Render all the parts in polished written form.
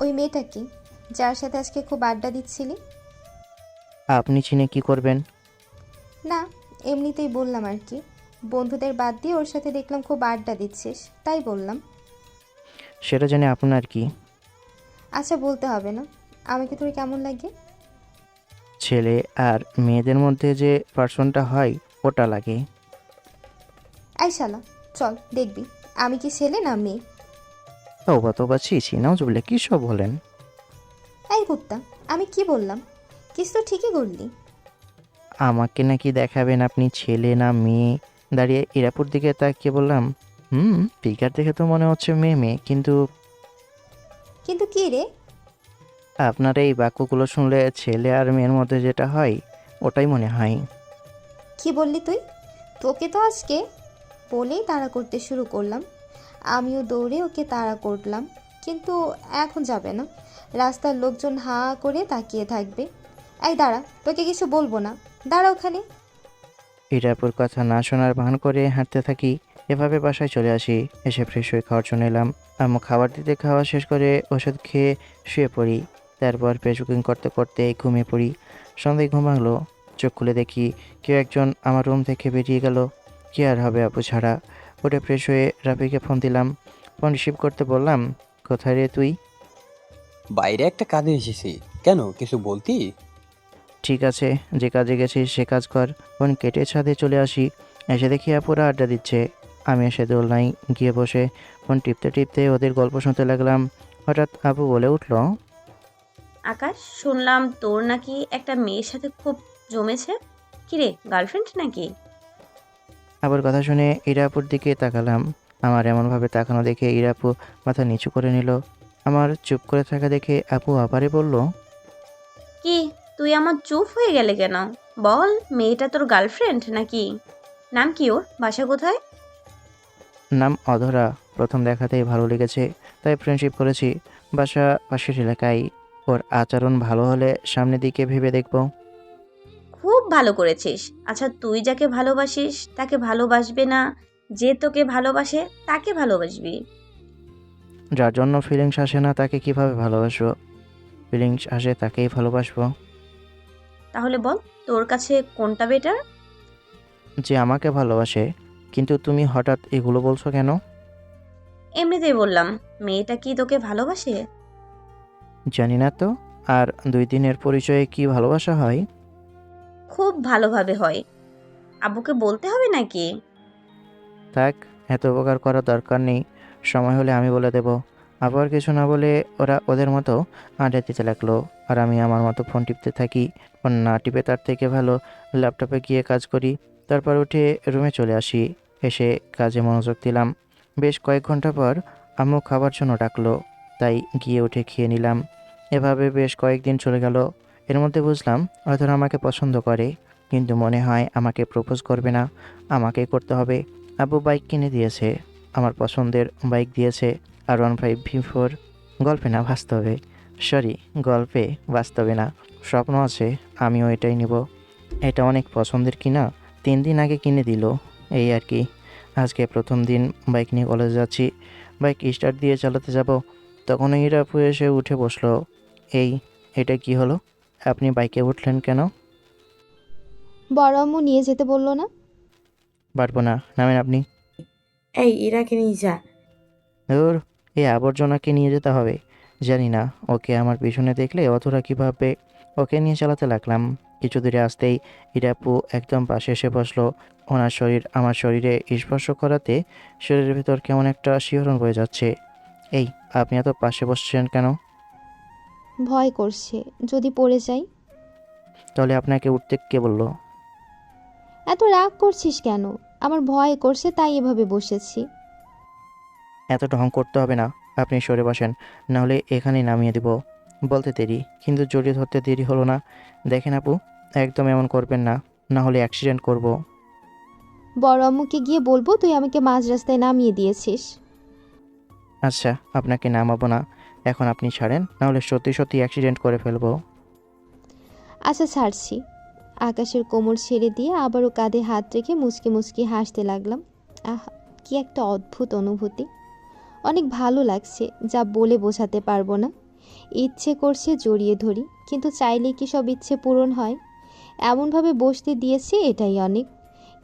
ওই মেয়েটা কি, যার সাথে আজকে খুব আড্ডা দিচ্ছিলি? আপনি চিনে কি করবেন? না, এমনিতেই বললাম আর কি। বন্ধুদের বাদ দিয়ে ওর সাথে দেখলাম খুব আড্ডা দিচ্ছিস, তাই বললাম। সেটা জানি আপনার কি। আচ্ছা, বলতে হবে না। আমাকে তোর কেমন লাগে? ছেলে আর মেয়েদের মধ্যে যে পার্সনটা হয় ওটা লাগে। আই শালা, চল দেখবি আমি কি ছেলে না মেয়ে। তৌবা তৌবা, ছি ছি, নাউজুবিল্লাহ, কী সব বলেন? এই কুত্তা, আমি কি বললাম? কিছু তো ঠিকই করলি। আমাকে নাকি দেখাবেন আপনি ছেলে না মেয়ে? দাঁড়িয়ে ইরাপুর দিকে তাকিয়ে বললাম, ফিগার দেখে তো মনে হচ্ছে মেয়ে মেয়ে, কিন্তু কিন্তু কি রে? আপনার এই বাক্যগুলো শুনলে ছেলে আর মেয়ের মধ্যে যেটা হয় ওটাই মনে হয়। কি বললি তুই? তোকে তো আজকে বলেই তাড়া করতে শুরু করলাম। আমিও দৌড়ে ওকে তাড়া করলাম, কিন্তু এখন যাবে না। রাস্তার লোকজন হাঁ করে তাকিয়ে থাকবে। এই দাঁড়া, তোকে কিছু বলবো না। দাঁড়া ওখানে। ইরাপুর কথা না শোনার ভান করে হাঁটতে থাকি। এভাবে বাসায় চলে আসি। এসে ফ্রেশ হয়ে খাওয়ার জন্য এলাম। আম্মু খাবার দিতে খাওয়া শেষ করে ওষুধ খেয়ে শুয়ে পড়ি। তারপর ফেসবুকিং করতে করতে ঘুমিয়ে পড়ি। সন্ধ্যায় ঘুম ভাঙলো। চোখ খুলে দেখি কেউ একজন আমার রুম থেকে বেরিয়ে গেল। কি আর হবে আপু ছাড়া। উঠে ফ্রেশ হয়ে রাফিকে ফোন দিলাম। ফোন রিসিভ করতে বললাম, কোথায় রে তুই? বাইরে একটা কাজে এসেছি। কেন, কিছু বলতি? ঠিক আছে, যে কাজে গেছিস সে কাজ কর। ফোন কেটে ছাদে চলে আসি। এসে দেখি আপুরা আড্ডা দিচ্ছে। আমি এসে দোলনায় গিয়ে বসে ফোন টিপতে টিপতে ওদের গল্প শুনতে লাগলাম। হঠাৎ আপু বলে উঠল, আকাশ, শুনলাম তোর নাকি একটা মেয়ের সাথে খুব জমেছে। কিরে, গার্লফ্রেন্ড নাকি? আবার কথা শুনে ইরাপুর দিকে তাকালাম। আমার এমনভাবে তাকানো দেখে ইরাপু মাথা নিচু করে নিল। আমার চুপ করে থাকা দেখে আপু আবারই বলল, কি, তুই আমার চুপ হয়ে গেলে কেন? বল, মেয়েটা তোর গার্লফ্রেন্ড নাকি? নাম কি ওর? বাসা কোথায়? নাম অধরা। প্রথম দেখাতেই ভালো লেগেছে, তাই ফ্রেন্ডশিপ করেছি। বাসা পাশের এলাকায়। ওর আচরণ ভালো হলে সামনের দিকে ভেবে দেখব। খুব ভালো করেছিস। আচ্ছা, তুই যাকে ভালোবাসিস তাকে ভালোবাসবে না, যে তোকে ভালোবাসে তাকে ভালোবাসবি? যার জন্য ফিলিংস আসে না তাকে কিভাবে ভালোবাসবো? ফিলিংস আসে তাকেই ভালোবাসবো। তাহলে বল, তোর কাছে কোনটা বেটার? যে আমাকে ভালোবাসে। কিন্তু তুমি হঠাৎ এগুলো বলছো কেন? এমনিতেই বললাম। মেয়েটা কি তোকে ভালোবাসে? জানি না তো। আর 2 দিনের পরিচয়ে কি ভালোবাসা হয়? খুব ভালোভাবে হয়। আব্বুকে বলতে হবে নাকি? থাক, এত উপকার করার দরকার নেই। সময় হলে আমি বলে দেব। আবার কিছু না বলে ওরা ওদের মতো আড্ডা দিতে লাগলো। আর আমি আমার মতো ফোন টিপতে থাকি। ফোন না টিপে তার থেকে ভালো ল্যাপটপে গিয়ে কাজ করি। তারপর উঠে রুমে চলে আসি। এসে কাজে মনোযোগ দিলাম। বেশ কয়েক ঘন্টা পর আম্মু খাবার জন্য ডাকলো। তাই গিয়ে উঠে খেয়ে নিলাম। এভাবে বেশ কয়েকদিন চলে গেল। এর মধ্যে বুঝলাম হয়তো আমাকে পছন্দ করে, কিন্তু মনে হয় আমাকে প্রপোজ করবে না, আমাকেই করতে হবে। আব্বু বাইক কিনে দিয়েছে। আমার পছন্দের বাইক দিয়েছে, R15 V4। গল্পে না বাস্তবে। সরি, গল্পে, বাস্তবে না। স্বপ্ন আছে, আমিও এটাই নেব। এটা অনেক পছন্দের কিনা, 3 দিন আগে কিনে দিল। এই আর কি। আজকে প্রথম দিন বাইক নিয়ে কলেজে যাচ্ছি। বাইক স্টার্ট দিয়ে চালাতে যাব, তখন ইরাপু এসে উঠে বসলো। এই, এটা কি হলো? আপনি বাইকে উঠলেন কেন? বড় আম্মু নিয়ে যেতে বললো না? পারবো না, নামেন আপনি। এই ইরাকে নিয়ে যা। ধুর, এই আবর্জনাকে নিয়ে যেতে হবে? জানি না। ওকে আমার পিছনে দেখলে অধরা কী ভাববে। ওকে নিয়ে চালাতে লাগলাম। কিছু দূরে আসতেই ইরাপু একদম পাশে এসে বসলো। ওনার শরীর আমার শরীরে স্পর্শ করাতে শরীরের ভিতর কেমন একটা শিহরণ বয়ে যাচ্ছে। এই, আপনি এত পাশে বসছেন কেন? ভয় করছে, যদি পড়ে যাই। তাহলে আপনাকে উঠতে কে বললো? এত রাগ করছিস কেন? আমার ভয় করছে তাই এভাবে বসেছি। এত ঢং করতে হবে না। আপনি সরে বসেন, নাহলে এখানেই নামিয়ে দিব। বলতে দেরি, কিন্তু জড়িয়ে ধরতে দেরি হলো না। দেখেন আপু, একদম এমন করবেন না, না হলে অ্যাক্সিডেন্ট করব। বড় আম্মুকে গিয়ে বলবো তুই আমাকে মাঝ রাস্তায় নামিয়ে দিয়েছিস। আচ্ছা, আপনাকে নামাবো না। এখন আপনি ছাড়েন, না হলে সত্যি সত্যি অ্যাক্সিডেন্ট করে ফেলবো। আচ্ছা, ছাড়ছি। আকাশের কোমর ছেড়ে দিয়ে আবারও কাঁধে হাত রেখে মুচকি মুচকি হাসতে লাগলাম। আহ, কি একটা অদ্ভুত অনুভূতি। অনেক ভালো লাগছে, যা বলে বোঝাতে পারবো না। ইচ্ছে করছে জড়িয়ে ধরি, কিন্তু চাইলে কি সব ইচ্ছে পূরণ হয়? এমনভাবে বসতে দিয়েছি, এটাই অনেক।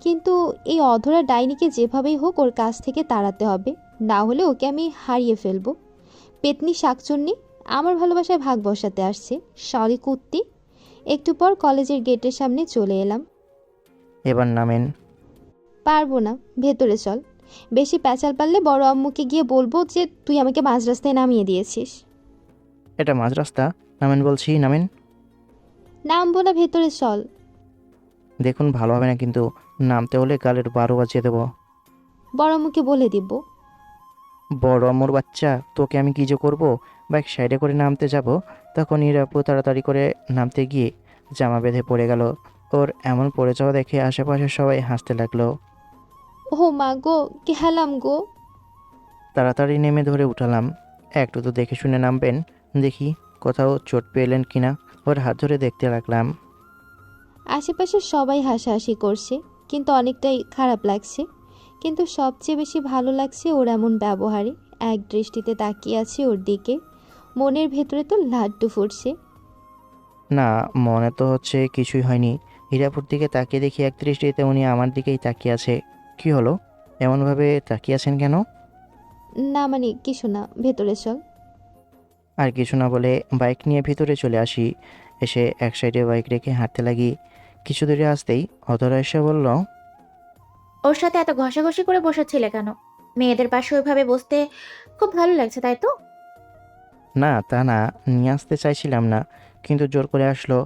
কিন্তু এই অধরা ডাইনিকে যেভাবেই হোক ওর কাছ থেকে তাড়াতে হবে, না হলে ওকে আমি হারিয়ে ফেলবো। পেতনি শাকচুন্নি আমার ভালোবাসায় ভাগ বসাতে আসছে, সরি কুত্তি। একটু পর কলেজের গেটের সামনে চলে এলাম। এবার নামেন। পারবো না, ভেতরে চল। বেশি প্যাচাল পারলে বড় আম্মুকে গিয়ে বলবো যে তুই আমাকে মাঝ রাস্তায় নামিয়ে দিয়েছিস। এটা মাঝ রাস্তা, নামেন বলছি, নামেন। নামবো না, ভেতরে চল। দেখুন ভালো হবে না কিন্তু, নামতে হলে গালের 12 বাজিয়ে দেবো। বড় আম্মুকে বলে দিব। বড় আম্মুর বাচ্চা, তোকে আমি কী যে করবো। বাইক সাইডে করে নামতে যাব, তখন ইরাপু তাড়াতাড়ি করে নামতে গিয়ে জামা বেঁধে পড়ে গেল। ওর এমন পড়ে যাওয়া দেখে আশেপাশে সবাই হাসতে লাগলো। ও মা গো, গেলাম গো। তাড়াতাড়ি নেমে ধরে উঠালাম। একটু তো দেখে শুনে নামবেন, দেখি কোথাও চোট পেলেন কিনা। ওর হাত ধরে দেখতে লাগলাম। আশেপাশে সবাই হাসাহাসি করছে, কিন্তু অনেকটাই খারাপ লাগছে। কিন্তু সবচেয়ে বেশি ভালো লাগছে ওর এমন ব্যবহারে। এক দৃষ্টিতে তাকিয়ে আছে ওর দিকে, মনের ভেতরে তো লাড্ডু ফুটছে। না, মনে তো হচ্ছে কিছুই হয়নি। হীরাপুর দিকে তাকিয়ে দেখি এক দৃষ্টিতে উনি আমার দিকেই তাকিয়ে আছে। কি হলো, এমনভাবে তাকিয়ে আছেন কেন? না মানে কিছু না, ভেতরে চল। আর কিছু না বলে বাইক নিয়ে ভিতরে চলে আসি। এসে এক সাইডে বাইক রেখে হাঁটতে লাগি। কিছু দূরে আসতেই অধরা এসে বলল, ওর সাথে এত ঘষাঘষি করে বসেছিলে কেন? মেয়েদের পাশে ওইভাবে বসতে খুব ভালো লাগছে, তাই তো? না তা না, নিয়ে আসতে চাইছিলাম না, কিন্তু জোর করে আসলো।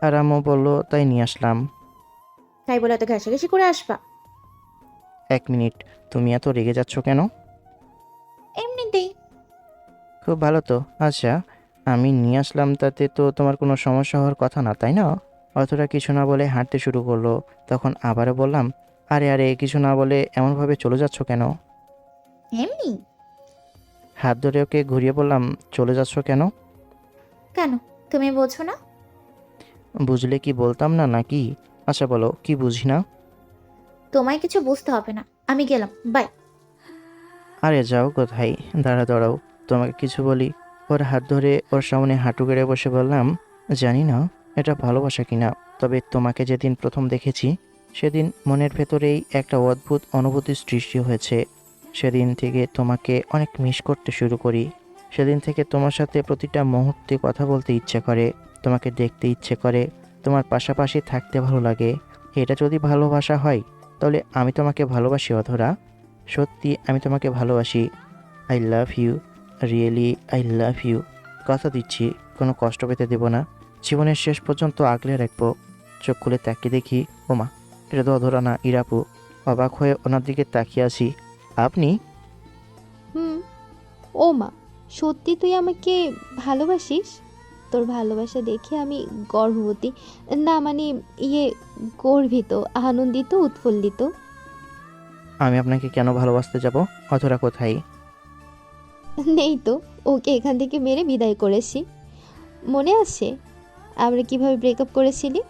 আর আম্মু বললো তাই নিয়ে আসলাম। তাই বলে এত ঘষাঘষি করে আসবা? 1 মিনিট, তুমি এত রেগে যাচ্ছ কেন? এমনিতেই। খুব ভালো তো। আচ্ছা, আমি নিয়ে আসলাম তাতে তো তোমার কোনো সমস্যা হওয়ার কথা না, তাই না? অতটা কিছু না বলে হাঁটতে শুরু করলো। তখন আবারও বললাম, আরে আরে কিছু না বলে এমনভাবে চলে যাচ্ছ কেন? এমনি। হাত ধরে ওকে ঘুরিয়ে বললাম, চলে যাচ্ছ কেন? কেন, তুমি বোঝো না? বুঝলে কি বলতাম না নাকি? আচ্ছা বলো, কি বুঝি না? তোমায় কিছু বুঝতে হবে না, আমি গেলাম, বাই। আরে যাও কোথায়, দাঁড়াও, তোমাকে কিছু বলি। ওর হাত ধরে ওর সামনে হাঁটু গেড়ে বসে বললাম, জানি না এটা ভালোবাসা কিনা, তবে তোমাকে যেদিন প্রথম দেখেছি সেদিন মনের ভেতরেই একটা অদ্ভুত অনুভূতির সৃষ্টি হয়েছে। সেদিন থেকে তোমাকে অনেক মিস করতে শুরু করি। সেদিন থেকে তোমার সাথে প্রতিটা মুহূর্তে কথা বলতে ইচ্ছে করে, তোমাকে দেখতে ইচ্ছে করে, তোমার পাশাপাশি থাকতে ভালো লাগে। এটা যদি ভালোবাসা হয় তাহলে আমি তোমাকে ভালোবাসি অধরা। সত্যি আমি তোমাকে ভালোবাসি। I love you, really I love you. কথা দিচ্ছি কোনো কষ্ট পেতে দেব না, জীবনের শেষ পর্যন্ত আগলে রাখবো। চোখ খুলে তাকিয়ে দেখি, ওমা, এটা তো অধরা না, ইরাপু। অবাক হয়ে ওনার দিকে তাকিয়ে আছি। আপনি? হুম। ও মা, সত্যি তুই আমাকে ভালোবাসিস? তোর ভালোবাসা দেখে আমি গর্ভবতী, না মানে ইয়ে গর্বিত, আনন্দিত, উৎফুল্লিত। আমি আপনাকে কেন ভালোবাসতে যাব? অধরা কোথায়? নেই তো, ওকে এখান থেকে মেরে বিদায় করেছি। মনে আছে আমরা কিভাবে ব্রেকআপ করেছিলি?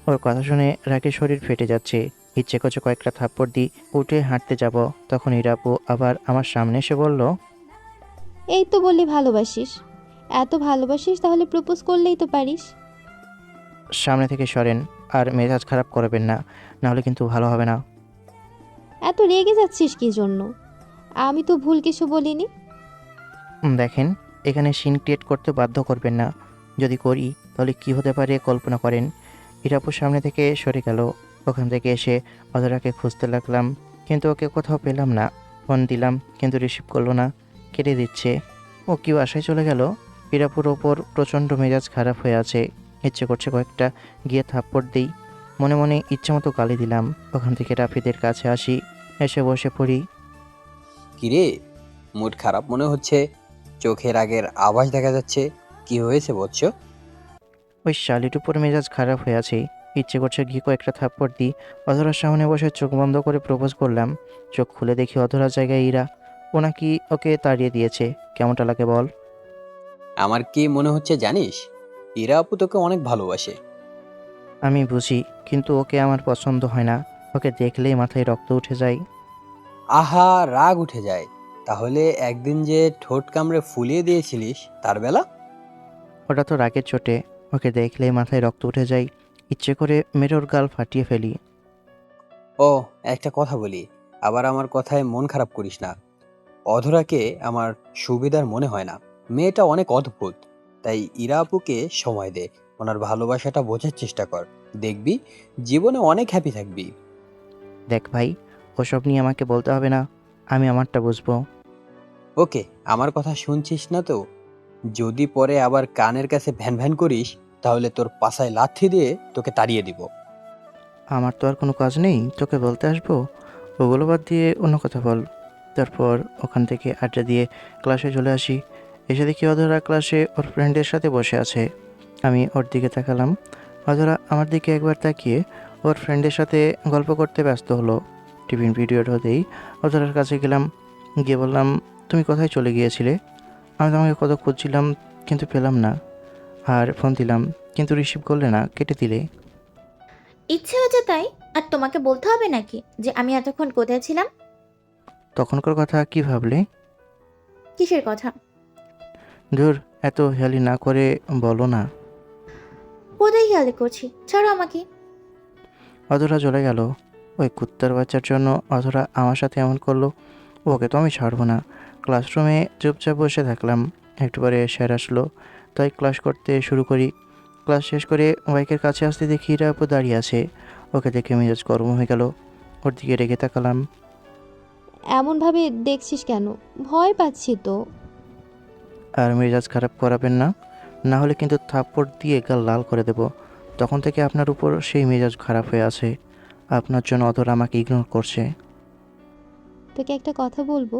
ওর কথা শুনে রাগের শরীর ফেটে যাচ্ছে। ইচ্ছে করছে কয়েকটা থাপ্পড় দিই, উঠে হাঁটতে যাব। তখন ইরাপু আবার আমার সামনে এসে বলল, এই তো বললি ভালোবাসিস, এত ভালোবাসিস তাহলে প্রপোজ করলেই তো পারিস। সামনে থেকে সরেন, আর মেজাজ খারাপ করবেন না, নাহলে কিন্তু ভালো হবে না। এত রেগে যাচ্ছিস কি জন্য? আমি তো ভুল কিছু বলিনি। দেখেন, এখানে সিন ক্রিয়েট করতে বাধ্য করবেন না। যদি করি তাহলে কি হতে পারে কল্পনা করেন। ইরাপুর সামনে থেকে সরে গেল। ওখান থেকে এসে অধরাকে খুঁজতে লাগলাম, কিন্তু ওকে কোথাও পেলাম না। ফোন দিলাম কিন্তু রিসিভ করলো না, কেটে দিচ্ছে। ও কি বাসায় চলে গেল? ইরাপুর ওপর প্রচণ্ড মেজাজ খারাপ হয়ে আছে। ইচ্ছে করছে কয়েকটা গিয়ে থাপ্পড় দিই। মনে মনে ইচ্ছে মতো গালি দিলাম। ওখান থেকে রাফিদের কাছে আসি, এসে বসে পড়ি। কিরে, মুড খারাপ মনে হচ্ছে, চোখের আগের আভাস দেখা যাচ্ছে। কি হয়েছে বলছো? ওই শালির উপর মেজাজ খারাপ হয়ে আছে। ইচ্ছে করছে ঘি কয়েকটা থাপ্পড় দিই। অধরার সামনে বসে চোখ বন্ধ করে প্রপোজ করলাম। চোখ খুলে দেখি অধরার জায়গায় ইরা। ও নাকি ওকে তাড়িয়ে দিয়েছে। কেমনটা লাগে বল? আমার কি মনে হচ্ছে জানিস, ইরা আপু তোকে অনেক ভালোবাসে। আমি বুঝি, কিন্তু ওকে আমার পছন্দ হয় না। ওকে দেখলেই মাথায় রক্ত উঠে যায়। আহা, রাগ উঠে যায়, তাহলে একদিন যে ঠোঁট কামড়ে ফুলিয়ে দিয়েছিলিস তার বেলা? ওটা তো রাগের চোটে, ওকে দেখলেই মাথায় রক্ত উঠে যায়, ইচ্ছে করে মেরে ওর গাল ফাটিয়ে ফেলি। ও, একটা কথা বলি, আবার আমার কথায় মন খারাপ করিস না। অধরাকে আমার সুবিধার মনে হয় না। মেয়েটা অনেক অদ্ভুত। তাই ইরা আপুকে সময় দে, ওনার ভালোবাসাটা বোঝার চেষ্টা কর। দেখবি জীবনে অনেক হ্যাপি থাকবি। দেখ ভাই, ওসব নিয়ে আমাকে বলতে হবে না, আমি আমারটা বুঝবো। ওকে, আমার কথা শুনছিস না তো? যদি পরে আবার কানের কাছে ভ্যান ভ্যান করিস, তাহলে তোর পাছায় লাথি দিয়ে তোকে তাড়িয়ে দিব। আমার তো আর কোনো কাজ নেই তোকে বলতে আসবো, ওগুলো বাদ দিয়ে অন্য কথা বল। তারপর ওখান থেকে আড্ডা দিয়ে ক্লাসে চলে আসি। এসে দেখি অধরা ক্লাসে ওর ফ্রেন্ডের সাথে বসে আছে। আমি ওর দিকে তাকালাম। অধরা আমার দিকে একবার তাকিয়ে ওর ফ্রেন্ডের সাথে গল্প করতে ব্যস্ত হলো। টিফিন পিরিয়ড হতেই অধরার কাছে গেলাম, গিয়ে বললাম, তুমি কোথায় চলে গিয়েছিলে? আমি তোমাকে কত খুঁজছিলাম কিন্তু পেলাম না, আর ফোন দিলাম কিন্তু রিসিভ করলে না, কেটে দিলে। ইচ্ছে হয়েছে তাই, আর তোমাকে বলতে হবে নাকি যে আমি এতক্ষণ কোথায় ছিলাম? তখনকার কথা কি ভাবলে? কিসের কথা? ধুর, এত হেয়ালি না করে বলো না। কোথায় খেয়াল করছি, ছাড়ো আমাকে। অধরা চলে গেল। ওই কুত্তার বাচ্চার জন্য অধরা আমার সাথে এমন করলো, ওকে তো আমি ছাড়বো না। ক্লাসরুমে চুপচাপ বসে থাকলাম। একটু পরে স্যার আসলো, তাই ক্লাস করতে শুরু করি। ক্লাস শেষ করে বাইকের কাছে আসতে দেখি ইরা আপু দাঁড়িয়ে আছে। ওকে দেখে মেজাজ গরম হয়ে গেল, ওর দিকে রেগে তাকালাম। এমনভাবে দেখছিস কেন? ভয় পাচ্ছি তো। আর মেজাজ খারাপ করাবেন না, না হলে কিন্তু থাপ্পড় দিয়ে গাল লাল করে দেব। তখন থেকে আপনার উপর সেই মেজাজ খারাপ হয়ে আছে। আপনার জন্য অধরা আমাকে ইগনোর করছে। তোকে একটা কথা বলবো।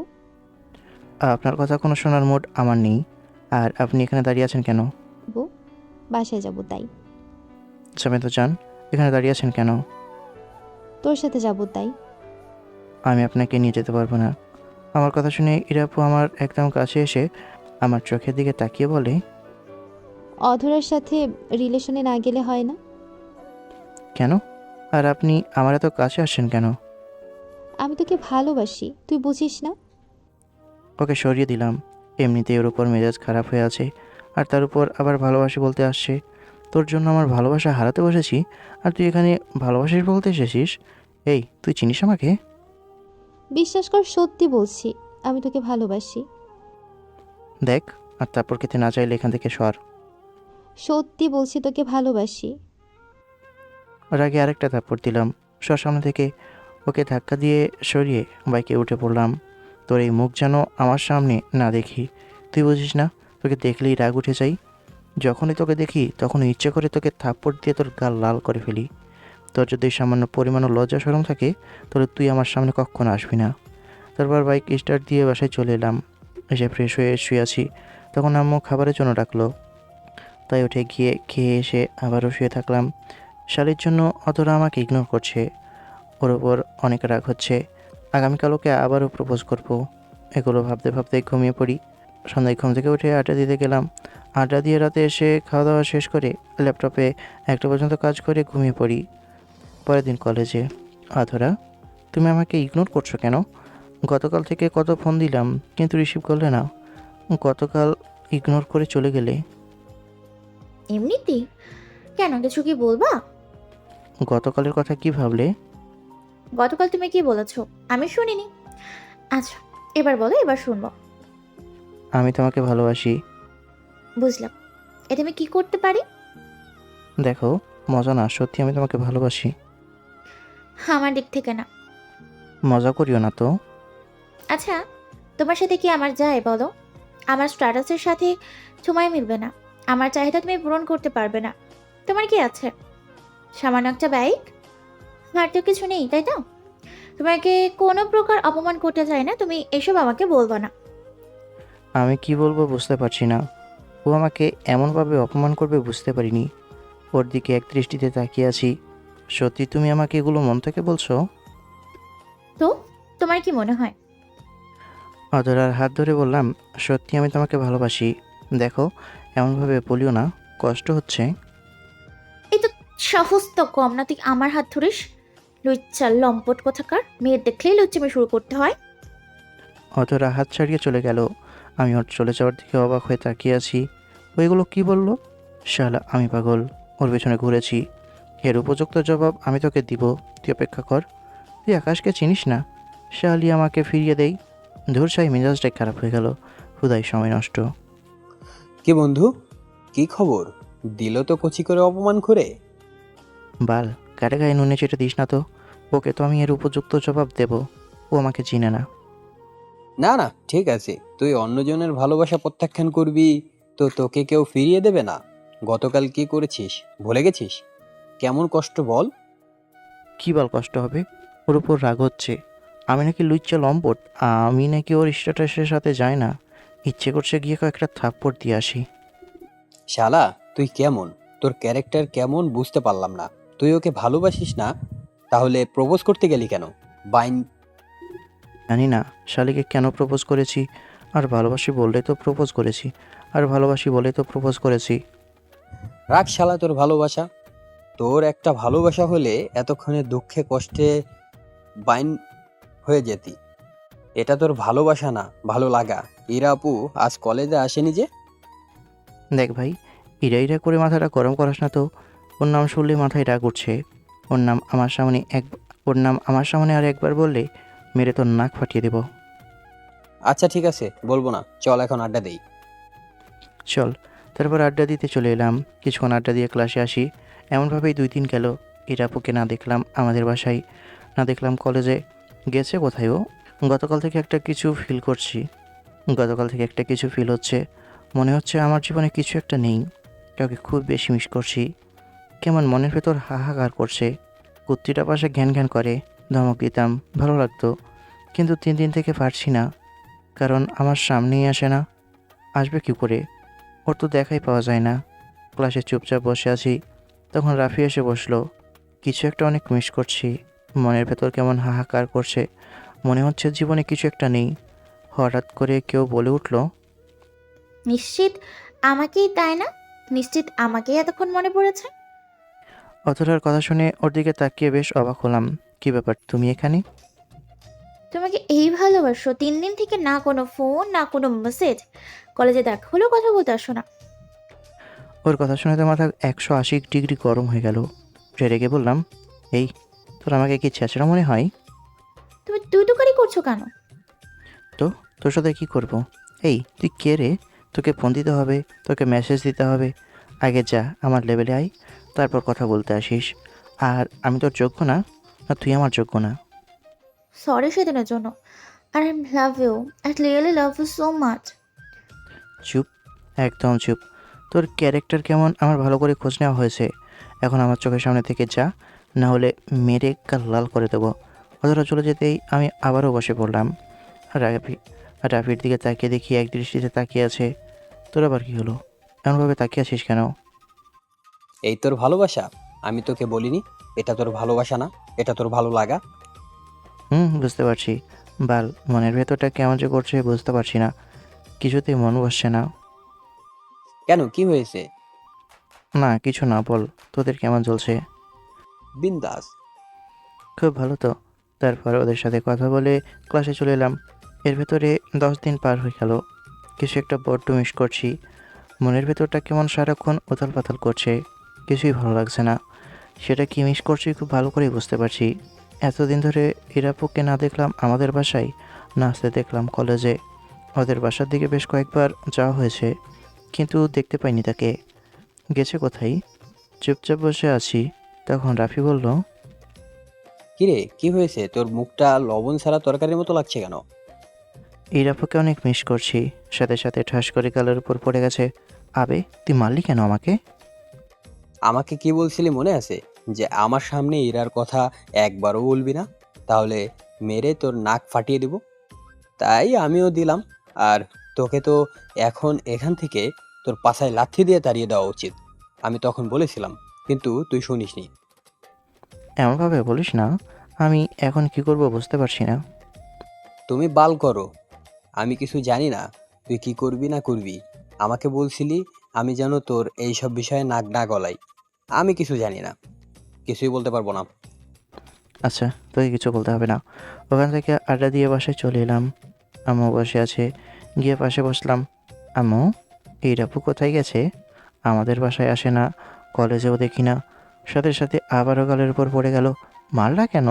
আপনার কথা কোনো শোনার মুড আমার নেই। আর আপনি এখানে দাঁড়িয়ে আছেন কেন? বাসায় যাব তাই। যাবেন তো যান, এখানে দাঁড়িয়ে আছেন কেন? তোর সাথে যাব তাই। আমি আপনাকে নিয়ে যেতে পারবো না। আমার কথা শুনে ইরাপু আমার একদম কাছে এসে আমার চোখের দিকে তাকিয়ে বলে, অধরার সাথে রিলেশনে না গেলে হয় না? কেন? আর আপনি আমার এত কাছে আসছেন কেন? আমি তোকে ভালোবাসি, তুই বুঝিস না? ওকে সরিয়ে দিলাম। এমনিতেই ওর উপর মেজাজ খারাপ হয়ে আছে, আর তার উপর আবার ভালোবাসি বলতে আসছে। তোর জন্য আমার ভালোবাসা হারাতে বসেছি, আর তুই এখানে ভালোবাসিস বলতে এসেছিস? এই, তুই চিনিস আমাকে? বিশ্বাস কর, সত্যি বলছি, আমি তোকে ভালোবাসি। দেখ, আর তারপর খেতে না চাইলে এখান থেকে সর। সত্যি বলছি, তোকে ভালোবাসি। ওর আগে আরেকটা থাপ্পড় দিলাম সর সামনে থেকে। ওকে ধাক্কা দিয়ে সরিয়ে বাইকে উঠে পড়লাম। তোর এই মুখ যেন আমার সামনে না দেখি। তুই বুঝিস না, তোকে দেখলেই রাগ উঠে যাই। যখনই তোকে দেখি তখনই ইচ্ছে করে তোকে থাপ্পড় দিয়ে তোর গাল লাল করে ফেলি। তোর যদি সামান্য পরিমাণও লজ্জা শরম থাকে, তাহলে তুই আমার সামনে কখনো আসবি না। তারপর বাইক স্টার্ট দিয়ে বাসায় চলে এলাম। এসে ফ্রেশ হয়ে শুয়ে আছি, তখন আম্মু খাবারের জন্য ডাকলো। তাই উঠে গিয়ে খেয়ে এসে আবারও শুয়ে থাকলাম। শালির জন্য অতটা আমাকে ইগনোর করছে, ওর ওপর অনেক রাগ হচ্ছে। আগামীকাল ওকে আবারও প্রপোজ করব। এগুলো ভাবতে ভাবতে ঘুমিয়ে পড়ি। সন্ধ্যায় ঘুম থেকে উঠে আড্ডা দিতে গেলাম। আড্ডা দিয়ে রাতে এসে খাওয়া দাওয়া শেষ করে ল্যাপটপে একটা পর্যন্ত কাজ করে ঘুমিয়ে পড়ি। পরের দিন কলেজে। অধরা, তুমি আমাকে ইগনোর করছো কেন? গতকাল থেকে কত ফোন দিলাম কিন্তু রিসিভ করলে না। গতকাল ইগনোর করে চলে গেলে। এমনিতেই? কেন, কিছু কি বলবা? গতকালের কথা কি ভাবলে? গতকাল তুমি কি বলেছো আমি শুনিনি। আচ্ছা, এবার বলো, এবার শুনবো। আমি তোমাকে ভালোবাসি। বুঝলাম। এটা আমি কি করতে পারি? দেখো, মজা না, সত্যি আমি তোমাকে ভালোবাসি। আমার দিক থেকে না। মজা করিও না তো। আচ্ছা, তোমার সাথে কি আমার যায় বলো? আমার স্ট্যাটাসের সাথে সময় মিলবে না। আমার চাহিদা তুমি পূরণ করতে পারবে না। তোমার কি আছে? সামান্য একটা বাইক? আর তো কিছু নেই, তাই তো? তোমাকে কোনো প্রকার অপমান করতে চাই না, তুমি এসব আমাকে বলবা না। আমি কি বলবো বুঝতে পারছি না। ও আমাকে এমনভাবে অপমান করবে বুঝতে পারিনি। ওর দিকে এক দৃষ্টিতে তাকিয়ে আছি। সত্যি তুমি আমাকে এগুলো মন থেকে বলছো? তো তোমার কি মনে হয়? অধরার হাত ধরে বললাম, সত্যি আমি তোমাকে ভালোবাসি। দেখো, এমনভাবে বলিও না, কষ্ট হচ্ছে। এই তো সাহস তো কম না, তুই আমার হাত ধরিস? লুচ্চা লম্পট কোথাকার, মেয়ে দেখলেই লুচ্চামি শুরু করতে হয়। অধরা হাত ছাড়িয়ে চলে গেল। আমি ওর চলে যাওয়ার দিকে অবাক হয়ে তাকিয়ে আছি। ওইগুলো কি বললো? শালা আমি পাগল, ওর পেছনে ঘুরেছি। এর উপযুক্ত জবাব আমি তোকে দিব, তুই অপেক্ষা কর। তুই আকাশকে চিনিস না? শালি আমাকে ফিরিয়ে দেই। ধুর সাই, মেজাজটাই খারাপ হয়ে গেল। হুদাই সময় নষ্ট। কি বন্ধু, কি খবর? দিল তো কচি করে অপমান করে। বাল, কারে গায়ে নুনে চেটে দিস না তো। ওকে তো আমি এর উপযুক্ত জবাব দেব। ও আমাকে চিনে না। না না, ঠিক আছে, তুই অন্যজনের ভালোবাসা প্রত্যাখ্যান করবি তো তোকে কেউ ফিরিয়ে দেবে না। গতকাল কি করেছিস ভুলে গেছিস? কেমন কষ্ট বল। কী বল কষ্ট হবে? ওর উপর রাগ হচ্ছে। আমি নাকি লুচ্চা লম্পট, আমি নাকি ওর স্ট্যাটাসের সাথে যাই না। ইচ্ছে করছে গিয়ে কয়েকটা থাপ্পড় দিয়ে আসি। শালা তুই কেমন, তোর ক্যারেক্টার কেমন বুঝতে পারলাম না। তুই ওকে ভালোবাসিস না, তাহলে প্রপোজ করতে গেলি কেন? বাইন। জানি না শালিকে কেন প্রপোজ করেছি। আর ভালোবাসি বললে তো প্রপোজ করেছি। আর ভালোবাসি বলে তো প্রপোজ করেছি। রাখ শালা তোর ভালোবাসা। তোর একটা ভালোবাসা হলে এতক্ষণে দুঃখে কষ্টে বাইন হয়ে যেতি। এটা তোর ভালোবাসা না, ভালো লাগা। ইরা আপু আজ কলেজে আসেনি যে? দেখ ভাই, ইরা ইরা করে মাথাটা গরম করাস না তো। ওর নাম শুনলে মাথায় রাগ উঠছে। ওর নাম আমার সামনে ওর নাম আমার সামনে আর একবার বললে মেরে তোর নাক ফাটিয়ে দেব। আচ্ছা ঠিক আছে, বলবো না, চল এখন আড্ডা দেই। চল। তারপর আড্ডা দিতে চলে এলাম। কিছুক্ষণ আড্ডা দিয়ে ক্লাসে আসি। এমনভাবেই 2 দিন গেল। ইরাপুকে না দেখলাম আমাদের বাসায়, না দেখলাম কলেজে। গেছে কোথায় ও? গতকাল থেকে একটা কিছু ফিল হচ্ছে। মনে হচ্ছে আমার জীবনে কিছু একটা নেই। কাউকে খুব বেশি মিস করছি। কেমন মনের ভেতর হাহাকার করছে। কুত্তিটা পাশে ঘ্যান ঘ্যান করে, ধমক দিতাম, ভালো লাগতো। কিন্তু 3 দিন থেকে পারছি না, কারণ আমার সামনেই আসে না। আসবে কী করে? ওর তো দেখাই পাওয়া যায় না। ক্লাসে চুপচাপ বসে আছি, তখন রাফি এসে বসলো। কিছু একটা অনেক মিস করছি। মনের ভেতর কেমন হাহাকার করছে। মনে হচ্ছে জীবনে কিছু একটা নেই। হঠাৎ করে কেউ বলে উঠল, নিশ্চিত আমাকেই, তাই না? নিশ্চিত আমাকেই এতক্ষণ মনে পড়েছে। অথরার কথা শুনে ওর দিকে তাকিয়ে বেশ অবাক হলাম। কী ব্যাপার, তুমি এখানে? তোমাকে এই ভালোবাসো, 3 দিন থেকে না কোনো ফোন না কোনো মেসেজ, কলেজে দেখা হলেও কথা বলতে আসো না। ওর কথা শুনে তো মাথা 180 ডিগ্রি গরম হয়ে গেল। রেগে বললাম, এই, তোর আমাকে কি ছেঁচড়া মনে হয়? তুমি তুই তুকারি করছো কেন? তো তোর সাথে কী করব? এই তুই কে রে? তোকে ফোন দিতে হবে, তোকে মেসেজ দিতে হবে? আগে যা আমার লেভেলে আয়, তারপর কথা বলতে আসিস। আর আমি তোর যোগ্য না, না তুই আমার যোগ্য না? সরি সেদিনের জন্য। আর I love you, I really love you so much. চুপ, একদম চুপ। তোর ক্যারেক্টার কেমন আমার ভালো করে খোঁজ নেওয়া হয়েছে। এখন আমার চোখের সামনে থেকে যা, না হলে মেরে কাল লাল করে দেবো। অতটা চলে যেতেই আমি আবারও বসে পড়লাম। রাফি রাফির দিকে তাকিয়ে দেখি এক দৃষ্টিতে তাকিয়ে আছে। তোর আবার কী হলো? এমনভাবে তাকিয়ে আছিস কেন? এই তোর ভালোবাসা? আমি তোকে বলিনি এটা তোর ভালোবাসা না, এটা তোর ভালো লাগা? বুঝতে পারছি। বাল, মনের ভেতরটা কেমন যে করছে বুঝতে পারছি না। কিছুতেই মন বসছে না। কেন, কি হয়েছে? না কিছু না, বল তোদের কেমন চলছে? বিন্দাস। খুব ভালো তো। তারপর ওদের সাথে কথা বলে ক্লাসে চলে এলাম। এর ভেতরে 10 দিন পার হয়ে গেল। কিছু একটা বড্ড মিস করছি। মনের ভেতরটা কেমন সারাক্ষণ উথাল পাথাল করছে। কিছুই ভালো লাগছে না। সেটা কি মিস করছি খুব ভালো করেই বুঝতে পারছি। এতদিন ধরে ইরাপুকে না দেখলাম আমাদের বাসায়, না আসতে দেখলাম কলেজে। ওদের বাসার দিকে বেশ কয়েকবার যাওয়া হয়েছে, কিন্তু দেখতে পাইনি তাকে। গেছে কোথায়? চুপচাপ বসে আছি, তখন রাফি বলল, কিরে, কি হয়েছে? তোর মুখটা লবণ ছাড়া তরকারির মতো লাগছে কেন? ইরাপুকে অনেক মিস করছি। সাথে সাথে ঠাস করে গালের উপর পড়ে গেছে। আবে, তুই মারলি কেন আমাকে? আমাকে কি বলছিলি মনে আছে? যে আমার সামনে ইরার কথা একবারও বলবি না, তাহলে মেরে তোর নাক ফাটিয়ে দেব। তাই আমিও দিলাম। আর তোকে তো এখন এখান থেকে তোর পাছায় লাথি দিয়ে তাড়িয়ে দেওয়া উচিত। আমি তখন বলেছিলাম, কিন্তু তুই শুনিসনি। এমনভাবে বলিস না। আমি এখন কি করব বুঝতে পারছি না। তুমি বাল করো, আমি কিছু জানি না। তুই কি করবি না করবি আমাকে বলছিলি, আমি যেন তোর এইসব বিষয়ে নাক না গলাই। আমি কিছু জানি না, কিছুই বলতে পারবো না। আচ্ছা, তোকে কিছু বলতে হবে না। ওখান থেকে আড্ডা দিয়ে বাসায় চলে এলাম। আম্মু বসে আছে। গিয়ে পাশে বসলাম। আম্মু, এই রাপু কোথায় গেছে? আমাদের বাসায় আসে না, কলেজেও দেখি না। সাথে সাথে আবারও গালের উপর পড়ে গেল। মারলা কেন?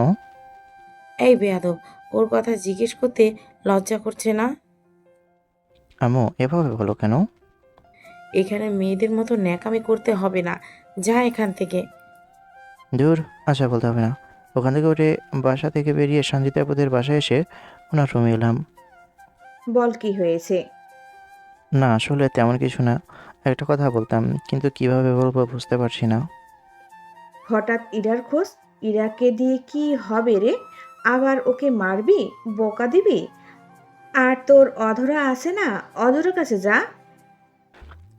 এই বেয়াদব, ওর কথা জিজ্ঞেস করতে লজ্জা করছে না? আম্মু এভাবে বলো কেন? এখানে মেয়েদের মতো ন্যাকামি করতে হবে না, যা এখান থেকে। দূর, আচ্ছা বলতে হবে না। ওখান থেকে উঠে বাসা থেকে বেরিয়ে সঞ্জিতা আপুদের বাসায় এসে ওনার রুমে এলাম। বল কি হয়েছে? না আসলে তেমন কিছু না, একটা কথা বলতাম, কিন্তু কিভাবে বলবো বুঝতে পারছি না। হঠাৎ ইরার খোঁজ? ইরাকে দিয়ে কি হবে রে? আবার ওকে মারবি, বকা দিবি? আর তোর অধরা আছে না, অধরার কাছে যা।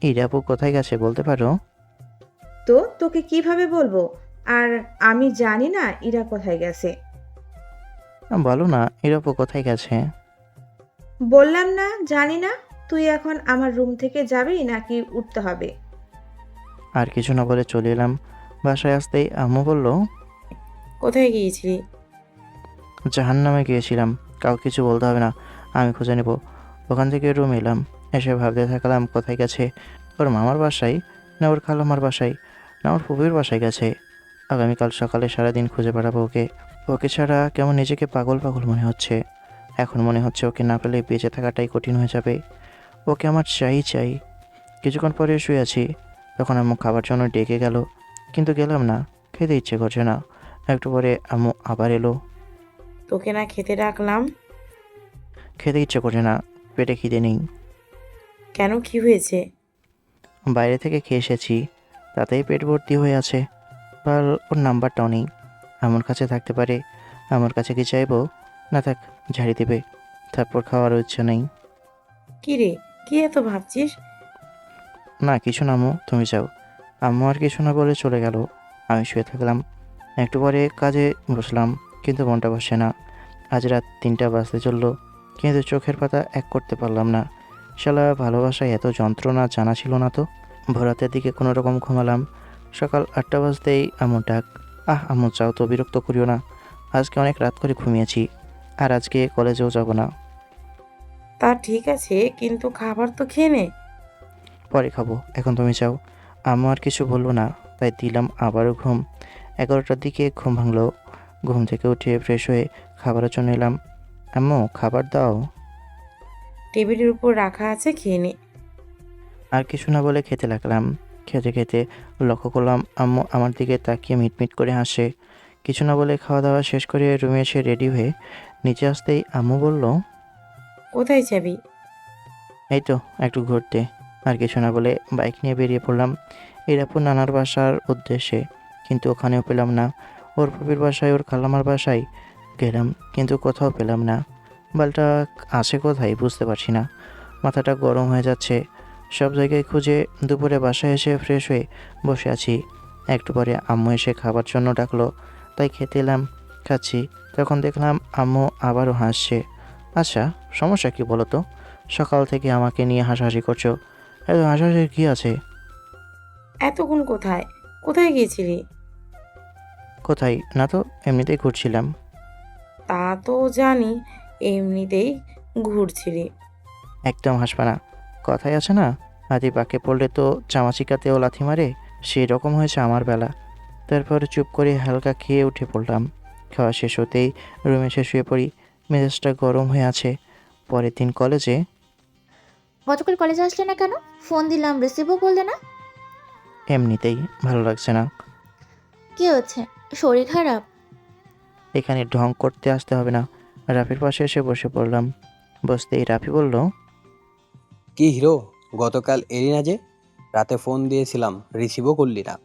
এই আপু কোথায় গেছে বলতে পারো? তো তোকে কিভাবে বলবো? আর আমি জানি না ইরা কোথায় গেছে। বলো না, এই আপু কোথায় গেছে? বললাম না জানি না। তুই এখন আমার রুম থেকে যাবি নাকি উঠতে হবে? আর কিছু না বলে চলে এলাম। বাসায় আসতেই আম্মু বলল, কোথায় গিয়েছিলি? জাহান্নামে গিয়েছিলাম, কাউকে কিছু বলতে হবে না, আমি খুঁজে নেব। ওখান থেকে রুম এলাম। এসে ভাবতে থাকলাম কোথায় গেছে। ওর মামার বাসায়, না ওর খালাম্মার বাসায়, না ওর ফুপির বাসায় গেছে। আগামীকাল সকালে সারাদিন খুঁজে বেড়াবো ওকে। ওকে ছাড়া কেমন নিজেকে পাগল পাগল মনে হচ্ছে। এখন মনে হচ্ছে ওকে না পেলে বেঁচে থাকাটাই কঠিন হয়ে যাবে। ওকে আমার চাই চাই। কিছুক্ষণ পরে শুয়ে আছি, তখন আম্মু খাবার জন্য ডেকে গেল, কিন্তু গেলাম না, খেতে ইচ্ছে করছে না। একটু পরে আম্মু আবার এলো। তোকে না খেতে ডাকলাম? খেতে ইচ্ছে করছে না, পেটে খিদে নেই। কেন, কি হয়েছে? বাইরে থেকে খেয়ে এসেছি, তাতেই পেট ভর্তি হয়ে আছে। আর ওর নাম্বারটাও নেই। আমার কাছে থাকতে পারে, আমার কাছে কি চাইবো? না থাক, ঝাড়ি দেবে। তারপর খাওয়ারও ইচ্ছা নেই। কি রে, কি এত ভাবছিস? না কিছু না আম্মু, তুমি যাও। আম্মু আর কিছু না বলে চলে গেল। আমি শুয়ে থাকলাম। একটু পরে কাজে বসলাম, কিন্তু মনটা বসে না। আজ রাত 3টা বাজতে চললো, কিন্তু চোখের পাতা এক করতে পারলাম না। শালা ভালোবাসায় এত যন্ত্রণা জানা ছিল না তো। ভোরাতের দিকে কোনো রকম ঘুমালাম। সকাল 8টা বাজতেই আম্মু ডাক। আম্মু যাও তো, বিরক্ত করিও না। আজকে অনেক রাত করে ঘুমিয়েছি, আর আজকে কলেজেও যাব না। তা ঠিক আছে, কিন্তু খাবার তো খেয়ে নে। পরে খাবো, এখন তুমি যাও। আম্মু আর কিছু বললো না, তাই দিলাম আবারও ঘুম। 11টার দিকে ঘুম ভাঙলো। ঘুম থেকে উঠে ফ্রেশ হয়ে খাবারের জন্য এলাম। আম্মু খাবার দাও। টেবিলের উপর রাখা আছে, খেয়ে নে। আর কিছু না বলে খেতে লাগলাম। খেতে খেতে লক্ষ্য করলাম আম্মু আমার দিকে তাকিয়ে মিটমিট করে হাসে। কিছু না বলে খাওয়া দাওয়া শেষ করে রুমে এসে রেডি হয়ে নিচে আসতেই আম্মু বলল, কোথায় যাবি? এই তো একটু ঘুরতে। আর কিছু না বলে বাইক নিয়ে বেরিয়ে পড়লাম ইরাপুর নানার বাসার উদ্দেশ্যে। কিন্তু ওখানেও পেলাম না। ওর ফুপির বাসায়, ওর খালামার বাসায় গেলাম, কিন্তু কোথাও পেলাম না। বালটা আছে কোথায় বুঝতে পারছি না। মাথাটা গরম হয়ে যাচ্ছে। সব জায়গায় খুঁজে দুপুরে বাসায় এসে ফ্রেশ হয়ে বসে আছি। একটু পরে আম্মু এসে খাবার জন্য ডাকলো, তাই খেতে এলাম। খাচ্ছি, তখন দেখলাম আম্মু আবারও হাসছে। আচ্ছা, সমস্যা কি বলো তো? সকাল থেকে আমাকে নিয়ে হাসাহাসি করছো, এত হাসাহাসির কী আছে? এতক্ষণ কোথায় কোথায় গিয়েছিলি? কোথায় না তো, এমনিতেই ঘুরছিলাম। তা তো জানি, এমনিতেই ঘুরছিলি। একদম হাসবা না। কথাই আছে না, হাতি পাকে পড়লে তো চামাচিকাতেও লাথি মারে, সেই রকম হয়েছে আমার বেলা। তারপর চুপ করে হালকা খেয়ে উঠে পড়লাম। খাওয়া শেষ হতেই রুমে এসে শুয়ে পড়ি। মেজাজটা গরম হয়ে আছে। পরের দিন কলেজে। গতকাল কলেজে আসলে না কেন? ফোন দিলাম, রিসিভও করলে না। এমনিতেই ভালো লাগছে না। কি হচ্ছে, শরীর খারাপ? এখানে ঢং করতে আসতে হবে না। রাফির পাশে এসে বসে পড়লাম। বসতেই রাফি বলল, কি হিরো, গতকাল এলি না যে? রাতে ফোন দিয়েছিলাম, রিসিভও করলি না।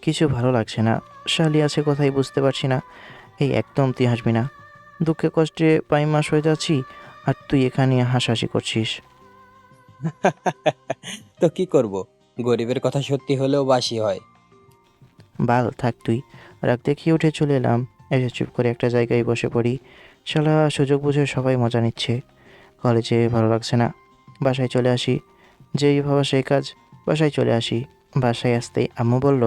কিছু ভালো লাগছে না। শালি আছে কোথায় বুঝতে পারছি না। এই একদম তুই হাসবি না। দুঃখে কষ্টে পাইমাস হয়ে যাচ্ছি, আর তুই এখানে হাসাহাসি করছিস। তো কি করব, গরিবের কথা সত্যি হলেও বাসি হয়। বাল থাক তুই। রাগ দেখিয়ে উঠে চলে এলাম। এসে চুপ করে একটা জায়গায় বসে পড়ি। শালা সুযোগ বুঝে সবাই মজা নিচ্ছে। কলেজে ভালো লাগছে না, বাসায় চলে আসি। যেই ভাবা সেই কাজ, বাসায় চলে আসি। বাসায় আসতেই আম্মু বলল,